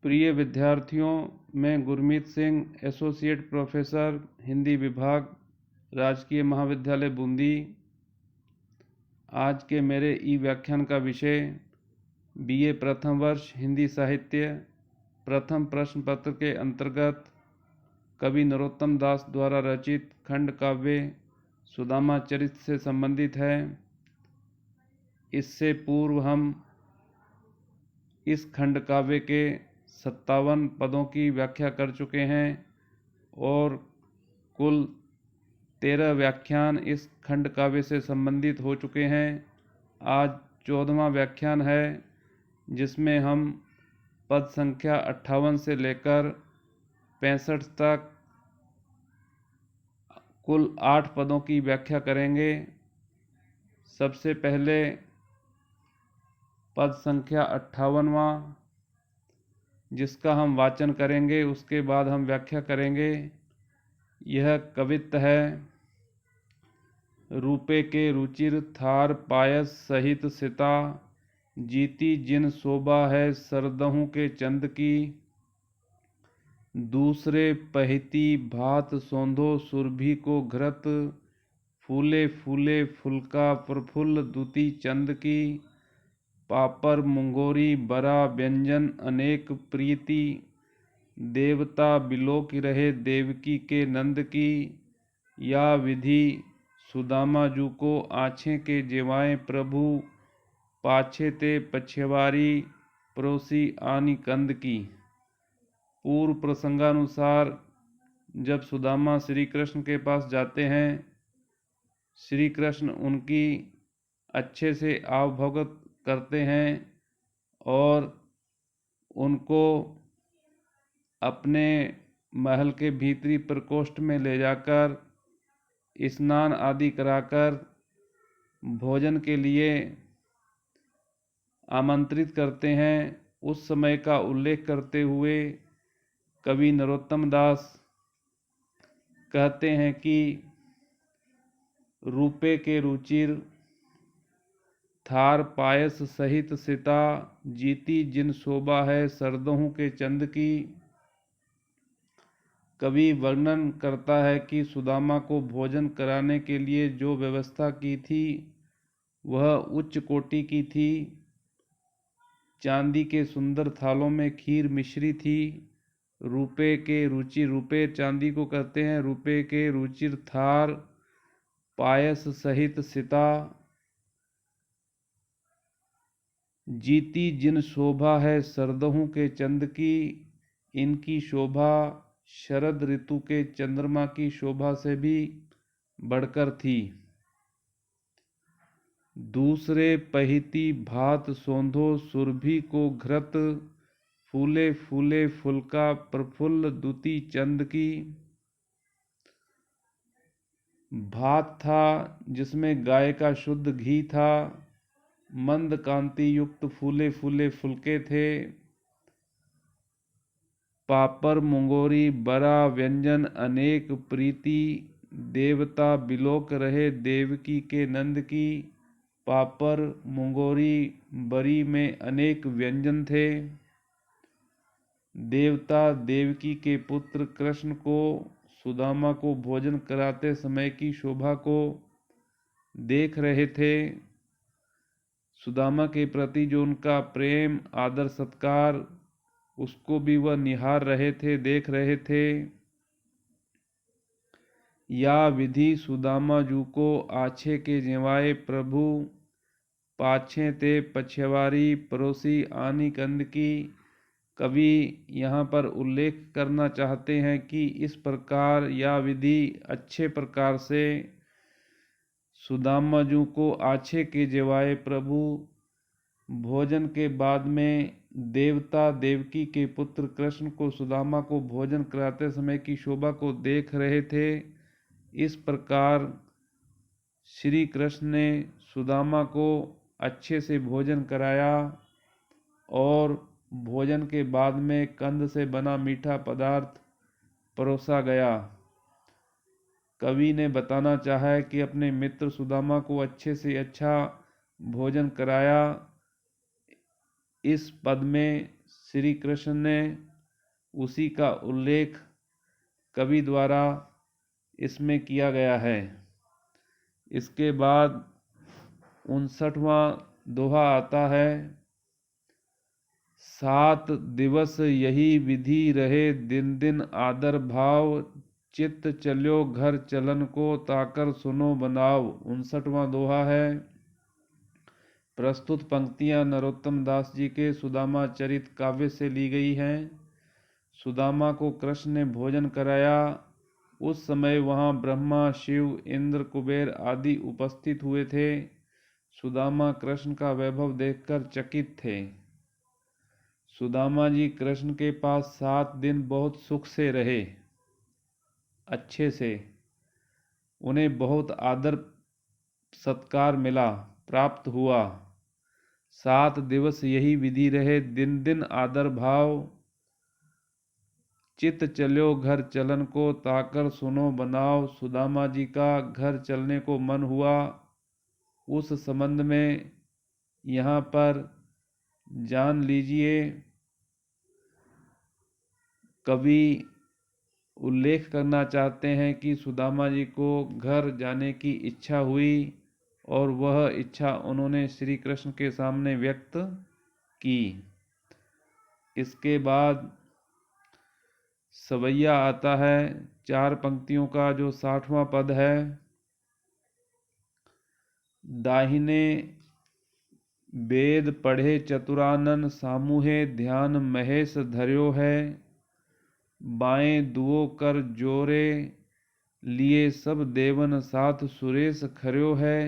प्रिय विद्यार्थियों, मैं गुरमीत सिंह, एसोसिएट प्रोफेसर हिंदी विभाग, राजकीय महाविद्यालय बूंदी। आज के मेरे ई व्याख्यान का विषय बीए प्रथम वर्ष हिंदी साहित्य प्रथम प्रश्न पत्र के अंतर्गत कवि नरोत्तम दास द्वारा रचित खंड काव्य सुदामा चरित्र से संबंधित है। इससे पूर्व हम इस खंड काव्य के 57 पदों की व्याख्या कर चुके हैं और कुल 13 व्याख्यान इस खंड काव्य से संबंधित हो चुके हैं। आज 14वां व्याख्यान है, जिसमें हम पद संख्या 58 से लेकर 65 तक कुल 8 पदों की व्याख्या करेंगे। सबसे पहले पद संख्या 58वां, जिसका हम वाचन करेंगे, उसके बाद हम व्याख्या करेंगे। यह कवित्त है। रूपे के रुचिर थार पायस सहित सिता, जीती जिन शोभा है सरदहु के चंद की। दूसरे पहती भात सौंधो सुरभि को घृत, फूले फूले फुलका प्रफुल्ल दुति चंद की। पापर मुंगोरी बरा व्यंजन अनेक प्रीति, देवता बिलोक रहे देवकी के नंद की। या विधि सुदामा जू को आछे के जेवाएं प्रभु, पाछे ते पछवारी पड़ोसी आनी कंद की। पूर्व प्रसंगानुसार जब सुदामा श्री कृष्ण के पास जाते हैं, श्री कृष्ण उनकी अच्छे से आवभगत करते हैं और उनको अपने महल के भीतरी प्रकोष्ठ में ले जाकर स्नान आदि कराकर भोजन के लिए आमंत्रित करते हैं। उस समय का उल्लेख करते हुए कवि नरोत्तम दास कहते हैं कि रूपे के रुचिर थार पायस सहित सिता, जीती जिन शोभा है सरदहु के चंद की। कवि वर्णन करता है कि सुदामा को भोजन कराने के लिए जो व्यवस्था की थी वह उच्च कोटि की थी। चांदी के सुंदर थालों में खीर मिश्री थी। रूपे के रुचि, रुपे चांदी को कहते हैं, रूपे के रुचिर थार पायस सहित सिता, जीती जिन शोभा है सरदहु के चंद की। इनकी शोभा शरद ऋतु के चंद्रमा की शोभा से भी बढ़कर थी। दूसरे पहिती भात सौंधो सुरभि को घृत, फूले फूले फुलका प्रफुल्ल दुति चंद की। भात था जिसमें गाय का शुद्ध घी था। मंद कांति युक्त फूले फूले फुलके थे। पापर मुंगोरी बरा व्यंजन अनेक प्रीति, देवता बिलोक रहे देवकी के नंद की। पापर मुंगोरी बरी में अनेक व्यंजन थे। देवता देवकी के पुत्र कृष्ण को सुदामा को भोजन कराते समय की शोभा को देख रहे थे। सुदामा के प्रति जो उनका प्रेम आदर सत्कार, उसको भी वह निहार रहे थे, देख रहे थे। या विधि सुदामा जू को आछे के जेवाए प्रभु, पाछे ते पछवारी पड़ोसी आनी कंद की। कवि यहाँ पर उल्लेख करना चाहते हैं कि इस प्रकार या विधि अच्छे प्रकार से सुदामा जू को आछे के जेवाए प्रभु, भोजन के बाद में देवता देवकी के पुत्र कृष्ण को सुदामा को भोजन कराते समय की शोभा को देख रहे थे। इस प्रकार श्री कृष्ण ने सुदामा को अच्छे से भोजन कराया और भोजन के बाद में कंद से बना मीठा पदार्थ परोसा गया। कवि ने बताना चाहा कि अपने मित्र सुदामा को अच्छे से अच्छा भोजन कराया। इस पद में श्री कृष्ण ने उसी का उल्लेख कवि द्वारा इसमें किया गया है। इसके बाद 59वां दोहा आता है, 7 दिवस यही विधि रहे दिन दिन आदर भाव, चित्त चल्यो घर चलन को ताकर सुनो बनाव। 59वां दोहा है। प्रस्तुत पंक्तियां नरोत्तम दास जी के सुदामा चरित काव्य से ली गई हैं। सुदामा को कृष्ण ने भोजन कराया। उस समय वहां ब्रह्मा, शिव, इंद्र, कुबेर आदि उपस्थित हुए थे। सुदामा कृष्ण का वैभव देखकर चकित थे। सुदामा जी कृष्ण के पास 7 दिन बहुत सुख से रहे, अच्छे से। उन्हें बहुत आदर सत्कार मिला, प्राप्त हुआ। 7 दिवस यही विधि रहे दिन दिन आदर भाव, चित चल्यो घर चलन को ताकर सुनो बनाओ। सुदामा जी का घर चलने को मन हुआ। उस संबंध में यहाँ पर जान लीजिए। कवि उल्लेख करना चाहते हैं कि सुदामा जी को घर जाने की इच्छा हुई और वह इच्छा उन्होंने श्री कृष्ण के सामने व्यक्त की। इसके बाद सवैया आता है 4 पंक्तियों का, जो 60वां पद है। दाहिने वेद पढ़े चतुरानन, सामूहे ध्यान महेश धर्यो है। बाएं दुओ कर जोरे लिए सब देवन साथ सुरेश खर्यो है।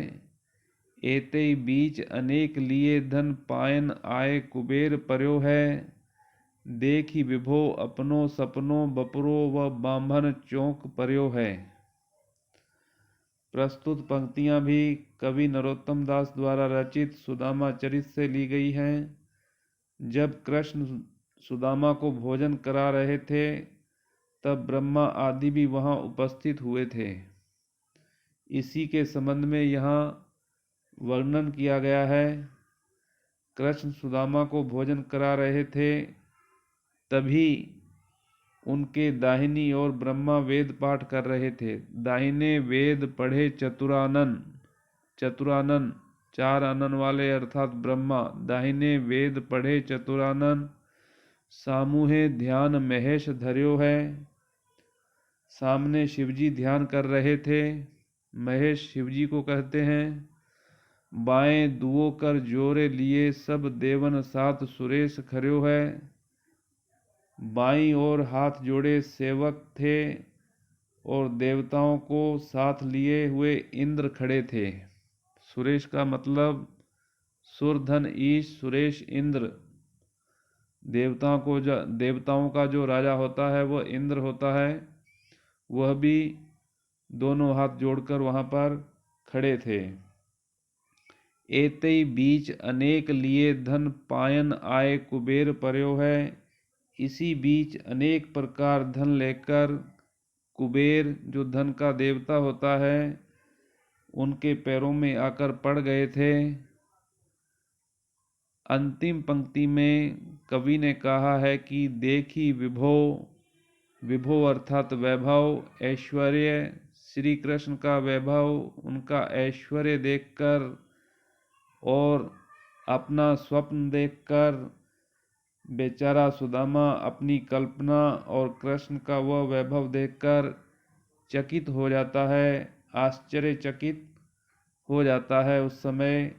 एते बीच अनेक लिए धन पायन आए कुबेर पर्यो है। देखी विभो अपनो सपनो बपरो व बाम्भन चौक पर्यो है। प्रस्तुत पंक्तियां भी कवि नरोत्तम दास द्वारा रचित सुदामा चरित से ली गई हैं। जब कृष्ण सुदामा को भोजन करा रहे थे तब ब्रह्मा आदि भी वहां उपस्थित हुए थे। इसी के संबंध में यहाँ वर्णन किया गया है। कृष्ण सुदामा को भोजन करा रहे थे, तभी उनके दाहिनी ओर ब्रह्मा वेद पाठ कर रहे थे। दाहिने वेद पढ़े चतुरानन, चतुरानन 4 आनन वाले अर्थात ब्रह्मा। दाहिने वेद पढ़े चतुरानन, सामूहे ध्यान महेश धर्यो है। सामने शिवजी ध्यान कर रहे थे। महेश शिवजी को कहते हैं। बाएं दुओ कर जोरे लिए सब देवन साथ सुरेश खर्यो है। बाईं ओर हाथ जोड़े सेवक थे और देवताओं को साथ लिए हुए इंद्र खड़े थे। सुरेश का मतलब सुरधन ईश, सुरेश इंद्र। देवताओं का जो राजा होता है वह इंद्र होता है। वह भी दोनों हाथ जोड़कर वहां पर खड़े थे। एते बीच अनेक लिए धन पायन आए कुबेर पर्यो है। इसी बीच अनेक प्रकार धन लेकर कुबेर, जो धन का देवता होता है, उनके पैरों में आकर पड़ गए थे। अंतिम पंक्ति में कवि ने कहा है कि देखी विभो, विभो अर्थात वैभव, ऐश्वर्य, श्री कृष्ण का वैभव, उनका ऐश्वर्य देखकर और अपना स्वप्न देखकर बेचारा सुदामा अपनी कल्पना और कृष्ण का वह वैभव देखकर चकित हो जाता है, आश्चर्यचकित हो जाता है। उस समय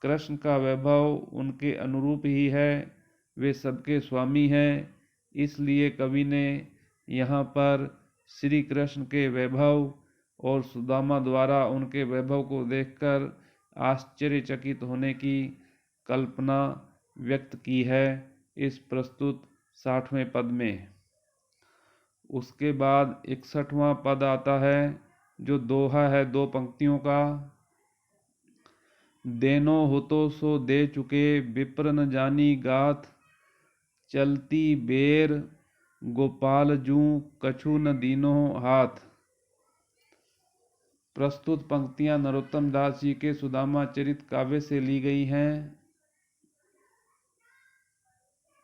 कृष्ण का वैभव उनके अनुरूप ही है, वे सबके स्वामी हैं। इसलिए कवि ने यहाँ पर श्री कृष्ण के वैभव और सुदामा द्वारा उनके वैभव को देखकर आश्चर्यचकित होने की कल्पना व्यक्त की है इस प्रस्तुत 60वें पद में। उसके बाद 61वां पद आता है, जो दोहा है 2 पंक्तियों का। देनो हुतो सो दे चुके, विप्र न जानी गाथ, चलती बेर गोपाल जू, कछु न दीनो हाथ। प्रस्तुत पंक्तियां नरोत्तम दास जी के सुदामा चरित काव्य से ली गई हैं।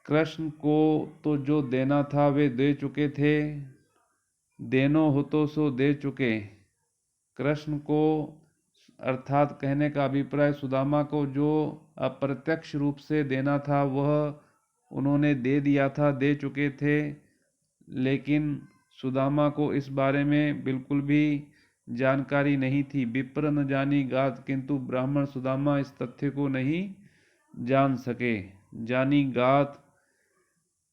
कृष्ण को तो जो देना था वे दे चुके थे, देनो हो तो सो दे चुके। कृष्ण को अर्थात कहने का अभिप्राय सुदामा को जो अप्रत्यक्ष रूप से देना था वह उन्होंने दे दिया था, दे चुके थे। लेकिन सुदामा को इस बारे में बिल्कुल भी जानकारी नहीं थी। विप्र न जानी गात, किंतु ब्राह्मण सुदामा इस तथ्य को नहीं जान सके। जानी गात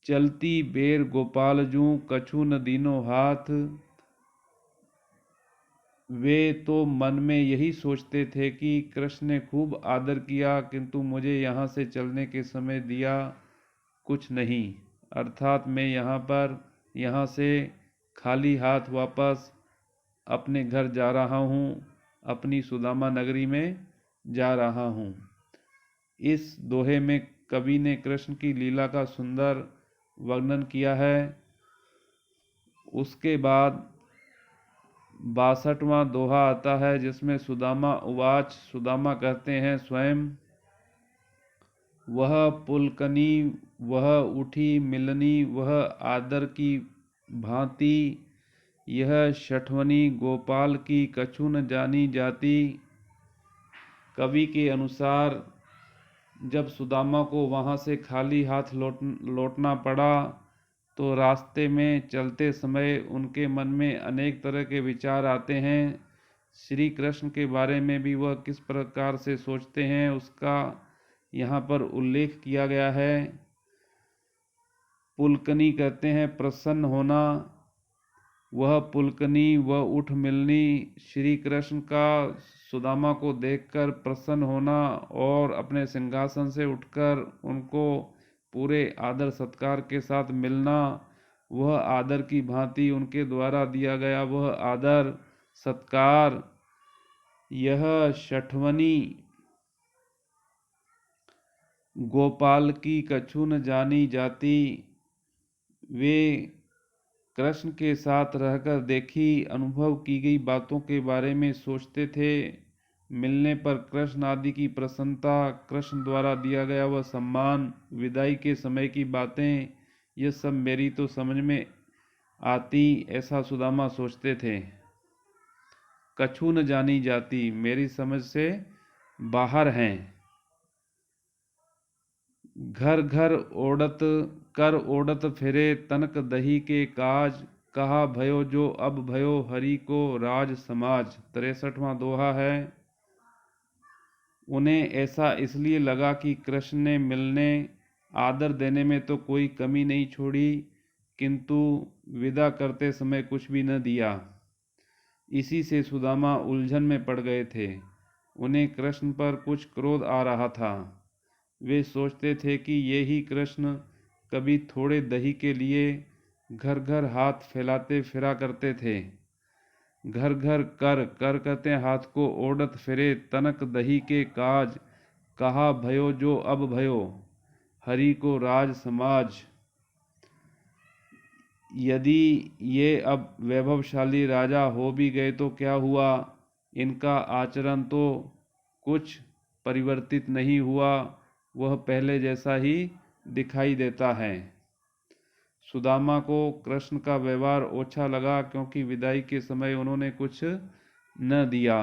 चलती बेर गोपाल जू, कछु न दीनो हाथ। वे तो मन में यही सोचते थे कि कृष्ण ने खूब आदर किया, किंतु मुझे यहाँ से चलने के समय दिया कुछ नहीं। अर्थात मैं यहाँ से खाली हाथ वापस अपने घर जा रहा हूँ, अपनी सुदामा नगरी में जा रहा हूँ। इस दोहे में कवि ने कृष्ण की लीला का सुंदर वर्णन किया है। उसके बाद 62वां दोहा आता है, जिसमें सुदामा उवाच, सुदामा कहते हैं स्वयं, वह पुलकनी वह उठी मिलनी, वह आदर की भांति, यह शठवनी गोपाल की कछु न जानी जाती। कवि के अनुसार जब सुदामा को वहाँ से खाली हाथ लौटना पड़ा तो रास्ते में चलते समय उनके मन में अनेक तरह के विचार आते हैं। श्री कृष्ण के बारे में भी वह किस प्रकार से सोचते हैं उसका यहाँ पर उल्लेख किया गया है। पुलकनी कहते हैं प्रसन्न होना, वह पुलकनी वह उठ मिलनी, श्री कृष्ण का सुदामा को देखकर प्रसन्न होना और अपने सिंहासन से उठकर उनको पूरे आदर सत्कार के साथ मिलना, वह आदर की भांति उनके द्वारा दिया गया वह आदर सत्कार, यह शठवनी गोपाल की कछु न जानी जाती। वे कृष्ण के साथ रहकर देखी अनुभव की गई बातों के बारे में सोचते थे। मिलने पर कृष्ण आदि की प्रसन्नता, कृष्ण द्वारा दिया गया वह सम्मान, विदाई के समय की बातें, ये सब मेरी तो समझ में आती, ऐसा सुदामा सोचते थे। कछु न जानी जाती, मेरी समझ से बाहर हैं। घर घर ओढ़त फिरे, तनक दही के काज, कहा भयो जो अब भयो हरि को राज समाज। 63वां दोहा है। उन्हें ऐसा इसलिए लगा कि कृष्ण ने मिलने आदर देने में तो कोई कमी नहीं छोड़ी, किंतु विदा करते समय कुछ भी न दिया। इसी से सुदामा उलझन में पड़ गए थे। उन्हें कृष्ण पर कुछ क्रोध आ रहा था। वे सोचते थे कि ये ही कृष्ण कभी थोड़े दही के लिए घर घर हाथ फैलाते फिरा करते थे। घर घर कर करते हाथ को ओढ़त फिरे, तनक दही के काज, कहा भयो जो अब भयो हरि को राज समाज। यदि ये अब वैभवशाली राजा हो भी गए तो क्या हुआ, इनका आचरण तो कुछ परिवर्तित नहीं हुआ, वह पहले जैसा ही दिखाई देता है। सुदामा को कृष्ण का व्यवहार अच्छा लगा, क्योंकि विदाई के समय उन्होंने कुछ न दिया।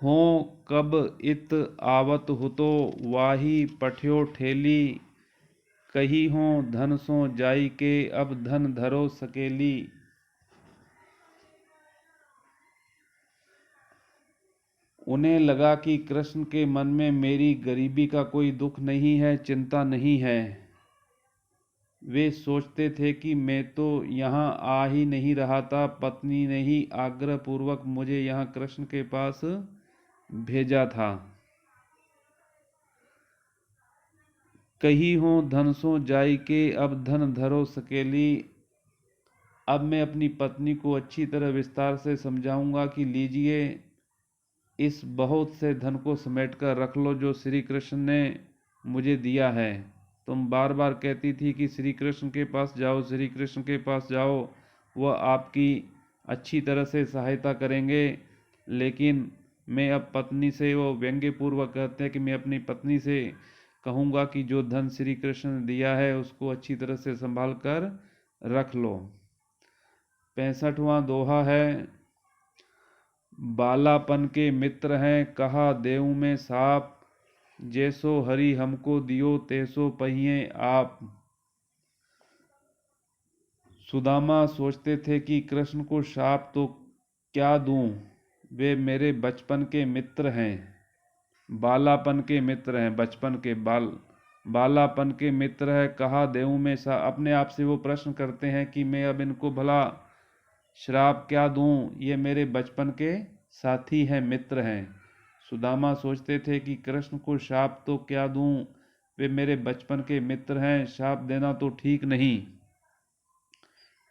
हो कब इत आवत हुतो, वाही पठ्यो ठेली, कही हो धन सो जाई के अब धन धरो सकेली। उन्हें लगा कि कृष्ण के मन में मेरी गरीबी का कोई दुख नहीं है, चिंता नहीं है। वे सोचते थे कि मैं तो यहाँ आ ही नहीं रहा था, पत्नी ने ही आग्रह पूर्वक मुझे यहाँ कृष्ण के पास भेजा था। कही हो धन सो जाई के अब धन धरो सकेली। अब मैं अपनी पत्नी को अच्छी तरह विस्तार से समझाऊंगा कि लीजिए, इस बहुत से धन को समेट कर रख लो जो श्री कृष्ण ने मुझे दिया है। तुम बार बार कहती थी कि श्री कृष्ण के पास जाओ, श्री कृष्ण के पास जाओ, वह आपकी अच्छी तरह से सहायता करेंगे। लेकिन मैं अब पत्नी से, वो व्यंग्यपूर्वक कहते हैं कि मैं अपनी पत्नी से कहूँगा कि जो धन श्री कृष्ण ने दिया है उसको अच्छी तरह से संभाल कर रख लो। 65वां दोहा है, बालापन के मित्र हैं कहा देऊ में साप, जैसो हरि हमको दियो तैसो पहिए आप। सुदामा सोचते थे कि कृष्ण को शाप तो क्या दूं, वे मेरे बचपन के मित्र हैं। बालापन के मित्र हैं, बचपन के बालापन के मित्र है कहा देऊं में सा। अपने आप से वो प्रश्न करते हैं कि मैं अब इनको भला श्राप क्या दूं, ये मेरे बचपन के साथी हैं, मित्र हैं। सुदामा सोचते थे कि कृष्ण को शाप तो क्या दूं, वे मेरे बचपन के मित्र हैं, शाप देना तो ठीक नहीं।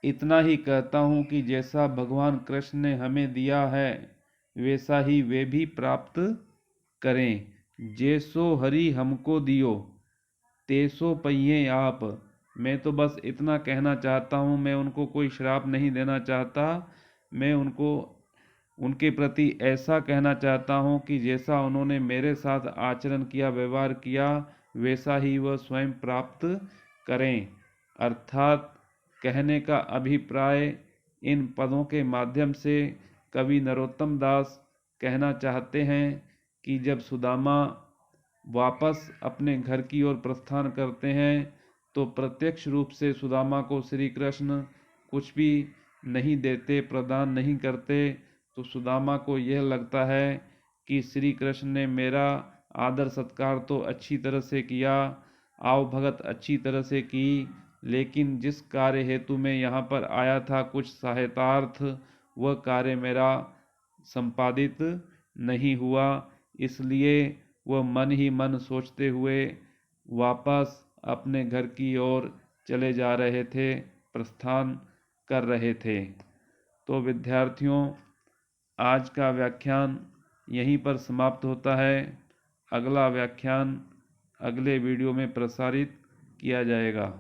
इतना ही कहता हूं कि जैसा भगवान कृष्ण ने हमें दिया है वैसा ही वे भी प्राप्त करें। जैसो हरि हमको दियो तेसो पहिए आप। मैं तो बस इतना कहना चाहता हूँ, मैं उनको कोई श्राप नहीं देना चाहता। मैं उनको उनके प्रति ऐसा कहना चाहता हूँ कि जैसा उन्होंने मेरे साथ आचरण किया, व्यवहार किया, वैसा ही वह स्वयं प्राप्त करें। अर्थात कहने का अभिप्राय इन पदों के माध्यम से कवि नरोत्तम दास कहना चाहते हैं कि जब सुदामा वापस अपने घर की ओर प्रस्थान करते हैं तो प्रत्यक्ष रूप से सुदामा को श्री कृष्ण कुछ भी नहीं देते, प्रदान नहीं करते। तो सुदामा को यह लगता है कि श्री कृष्ण ने मेरा आदर सत्कार तो अच्छी तरह से किया, आव भगत अच्छी तरह से की, लेकिन जिस कार्य हेतु मैं यहाँ पर आया था, कुछ सहायतार्थ, वह कार्य मेरा संपादित नहीं हुआ। इसलिए वह मन ही मन सोचते हुए वापस अपने घर की ओर चले जा रहे थे, प्रस्थान कर रहे थे। तो विद्यार्थियों, आज का व्याख्यान यहीं पर समाप्त होता है। अगला व्याख्यान अगले वीडियो में प्रसारित किया जाएगा।